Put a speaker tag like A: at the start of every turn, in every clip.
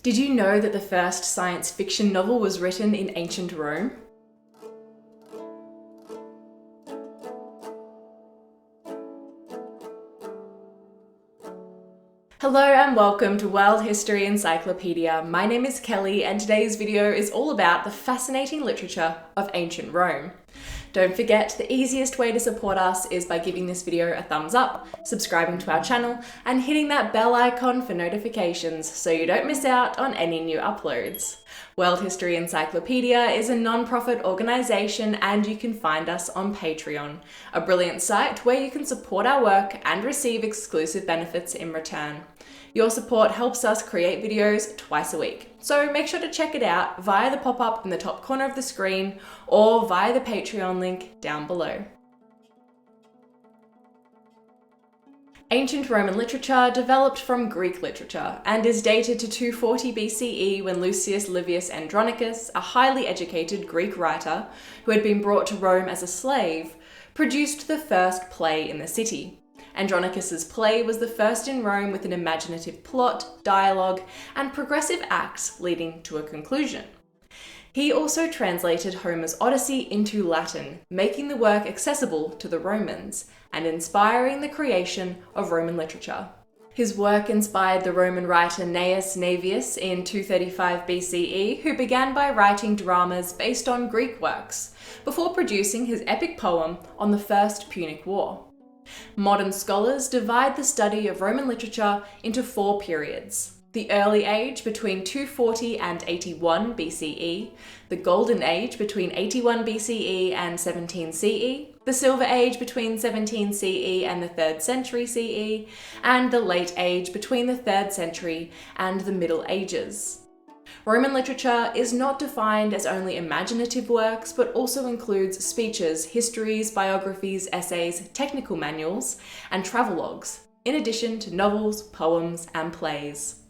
A: Did you know that the first science fiction novel was written in ancient Rome? Hello and welcome to World History Encyclopedia. My name is Kelly and today's video is all about the fascinating literature of ancient Rome. Don't forget, the easiest way to support us is by giving this video a thumbs up, subscribing to our channel, and hitting that bell icon for notifications so you don't miss out on any new uploads. World History Encyclopedia is a non-profit organisation and you can find us on Patreon, a brilliant site where you can support our work and receive exclusive benefits in return. Your support helps us create videos twice a week, so make sure to check it out via the pop-up in the top corner of the screen or via the Patreon link down below. Ancient Roman literature developed from Greek literature and is dated to 240 BCE when Lucius Livius Andronicus, a highly educated Greek writer who had been brought to Rome as a slave, produced the first play in the city. Andronicus's play was the first in Rome with an imaginative plot, dialogue, and progressive acts leading to a conclusion. He also translated Homer's Odyssey into Latin, making the work accessible to the Romans and inspiring the creation of Roman literature. His work inspired the Roman writer Gnaeus Naevius in 235 BCE, who began by writing dramas based on Greek works, before producing his epic poem on the First Punic War. Modern scholars divide the study of Roman literature into four periods: the Early Age between 240 and 81 BCE, the Golden Age between 81 BCE and 17 CE, the Silver Age between 17 CE and the 3rd century CE, and the Late Age between the 3rd century and the Middle Ages. Roman literature is not defined as only imaginative works, but also includes speeches, histories, biographies, essays, technical manuals, and travelogues, in addition to novels, poems, and plays.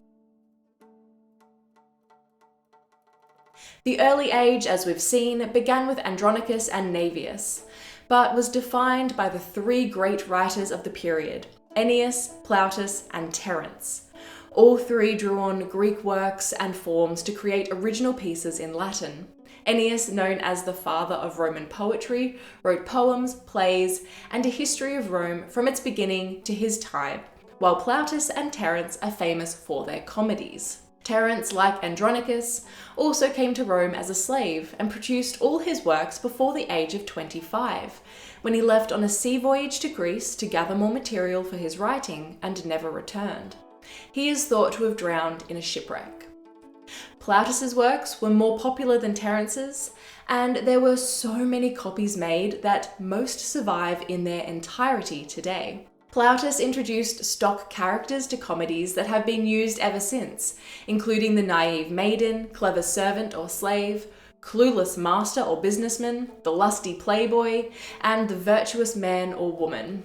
A: The early age, as we've seen, began with Andronicus and Naevius, but was defined by the three great writers of the period: Ennius, Plautus, and Terence. All three drew on Greek works and forms to create original pieces in Latin. Ennius, known as the father of Roman poetry, wrote poems, plays, and a history of Rome from its beginning to his time, while Plautus and Terence are famous for their comedies. Terence, like Andronicus, also came to Rome as a slave and produced all his works before the age of 25, when he left on a sea voyage to Greece to gather more material for his writing and never returned. He is thought to have drowned in a shipwreck. Plautus's works were more popular than Terence's, and there were so many copies made that most survive in their entirety today. Plautus introduced stock characters to comedies that have been used ever since, including the naive maiden, clever servant or slave, clueless master or businessman, the lusty playboy, and the virtuous man or woman.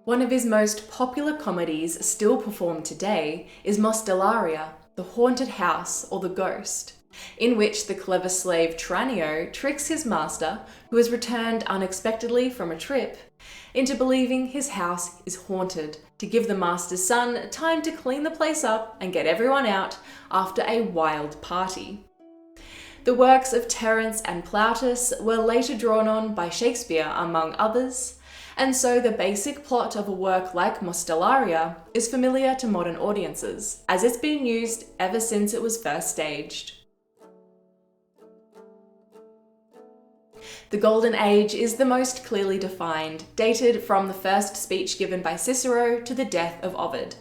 A: One of his most popular comedies, still performed today, is Mostellaria, the haunted house or the ghost, in which the clever slave Tranio tricks his master, who has returned unexpectedly from a trip, into believing his house is haunted, to give the master's son time to clean the place up and get everyone out after a wild party. The works of Terence and Plautus were later drawn on by Shakespeare, among others, and so the basic plot of a work like Mostellaria is familiar to modern audiences, as it's been used ever since it was first staged. The Golden Age is the most clearly defined, dated from the first speech given by Cicero to the death of Ovid.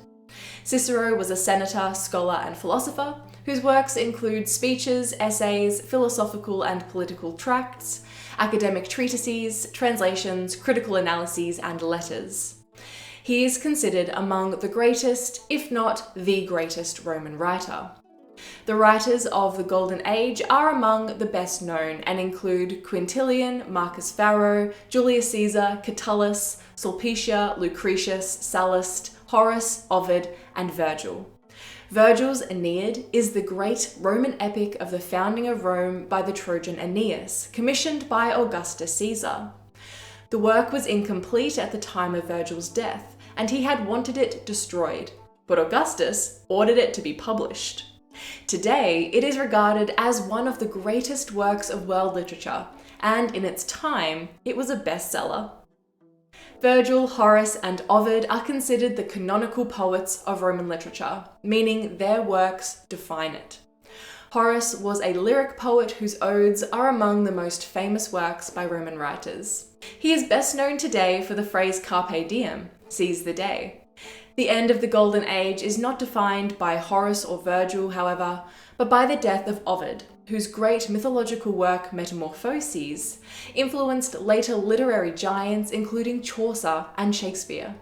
A: Cicero was a senator, scholar, and philosopher whose works include speeches, essays, philosophical and political tracts, academic treatises, translations, critical analyses, and letters. He is considered among the greatest, if not the greatest, Roman writer. The writers of the Golden Age are among the best known and include Quintilian, Marcus Varro, Julius Caesar, Catullus, Sulpicia, Lucretius, Sallust, Horace, Ovid, and Virgil. Virgil's Aeneid is the great Roman epic of the founding of Rome by the Trojan Aeneas, commissioned by Augustus Caesar. The work was incomplete at the time of Virgil's death, and he had wanted it destroyed, but Augustus ordered it to be published. Today, it is regarded as one of the greatest works of world literature, and in its time, it was a bestseller. Virgil, Horace, and Ovid are considered the canonical poets of Roman literature, meaning their works define it. Horace was a lyric poet whose odes are among the most famous works by Roman writers. He is best known today for the phrase carpe diem, seize the day. The end of the Golden Age is not defined by Horace or Virgil, however, but by the death of Ovid, whose great mythological work Metamorphoses influenced later literary giants including Chaucer and Shakespeare.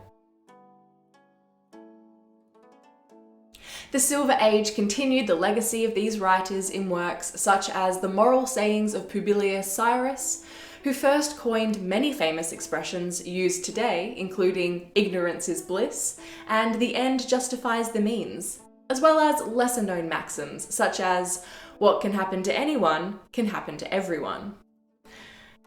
A: The Silver Age continued the legacy of these writers in works such as the moral sayings of Publius Cyrus, who first coined many famous expressions used today, including ignorance is bliss and the end justifies the means, as well as lesser-known maxims such as what can happen to anyone can happen to everyone.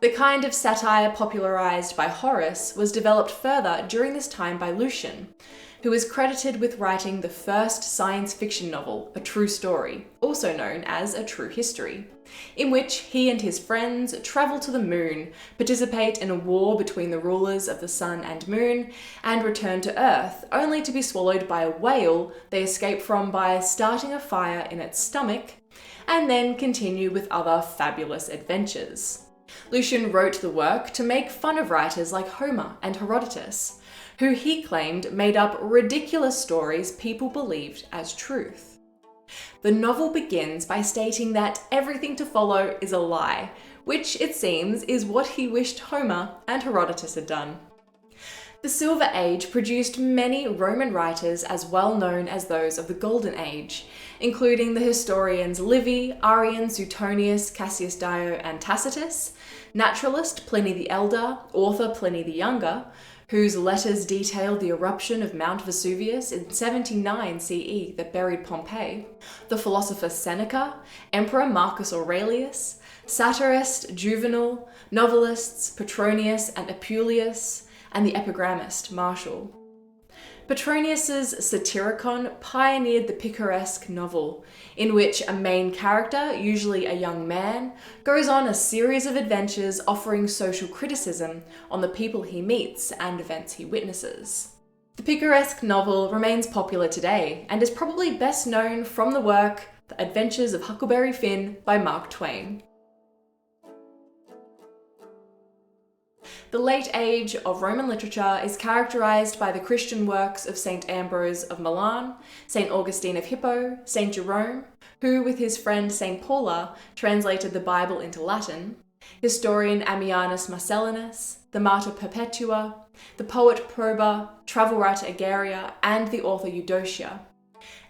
A: The kind of satire popularized by Horace was developed further during this time by Lucian, who is credited with writing the first science fiction novel, A True Story, also known as A True History, in which he and his friends travel to the moon, participate in a war between the rulers of the sun and moon, and return to Earth, only to be swallowed by a whale they escape from by starting a fire in its stomach, and then continue with other fabulous adventures. Lucian wrote the work to make fun of writers like Homer and Herodotus, who he claimed made up ridiculous stories people believed as truth. The novel begins by stating that everything to follow is a lie, which it seems is what he wished Homer and Herodotus had done. The Silver Age produced many Roman writers as well known as those of the Golden Age, including the historians Livy, Arrian, Suetonius, Cassius Dio, and Tacitus, naturalist Pliny the Elder, author Pliny the Younger, whose letters detailed the eruption of Mount Vesuvius in 79 CE that buried Pompeii, the philosopher Seneca, Emperor Marcus Aurelius, satirist Juvenal, novelists Petronius and Apuleius, and the epigrammist Martial. Petronius's Satyricon pioneered the picaresque novel, in which a main character, usually a young man, goes on a series of adventures offering social criticism on the people he meets and events he witnesses. The picaresque novel remains popular today and is probably best known from the work The Adventures of Huckleberry Finn by Mark Twain. The late age of Roman literature is characterized by the Christian works of St. Ambrose of Milan, St. Augustine of Hippo, St. Jerome, who with his friend St. Paula translated the Bible into Latin, historian Ammianus Marcellinus, the martyr Perpetua, the poet Proba, travel writer Egeria, and the author Eudocia.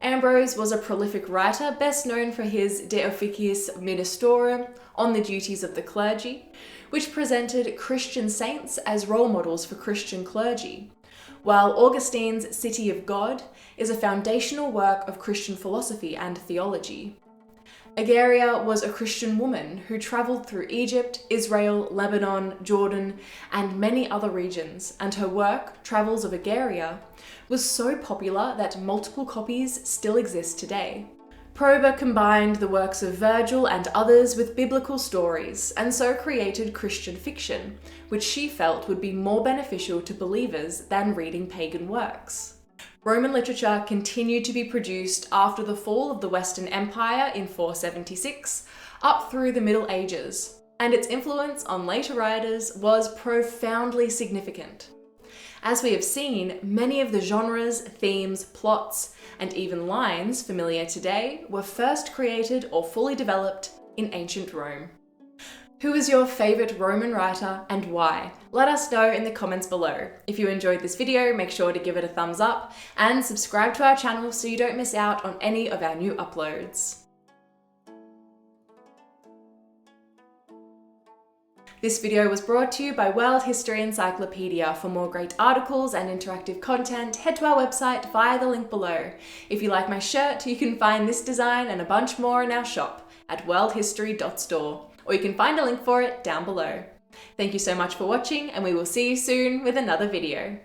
A: Ambrose was a prolific writer, best known for his De Officiis Ministorum, on the duties of the clergy, which presented Christian saints as role models for Christian clergy, while Augustine's City of God is a foundational work of Christian philosophy and theology. Egeria was a Christian woman who travelled through Egypt, Israel, Lebanon, Jordan, and many other regions, and her work, Travels of Egeria, was so popular that multiple copies still exist today. Proba combined the works of Virgil and others with biblical stories, and so created Christian fiction, which she felt would be more beneficial to believers than reading pagan works. Roman literature continued to be produced after the fall of the Western Empire in 476, up through the Middle Ages, and its influence on later writers was profoundly significant. As we have seen, many of the genres, themes, plots, and even lines familiar today were first created or fully developed in ancient Rome. Who is your favourite Roman writer and why? Let us know in the comments below. If you enjoyed this video, make sure to give it a thumbs up and subscribe to our channel so you don't miss out on any of our new uploads. This video was brought to you by World History Encyclopedia. For more great articles and interactive content, head to our website via the link below. If you like my shirt, you can find this design and a bunch more in our shop at worldhistory.store, or you can find a link for it down below. Thank you so much for watching, and we will see you soon with another video.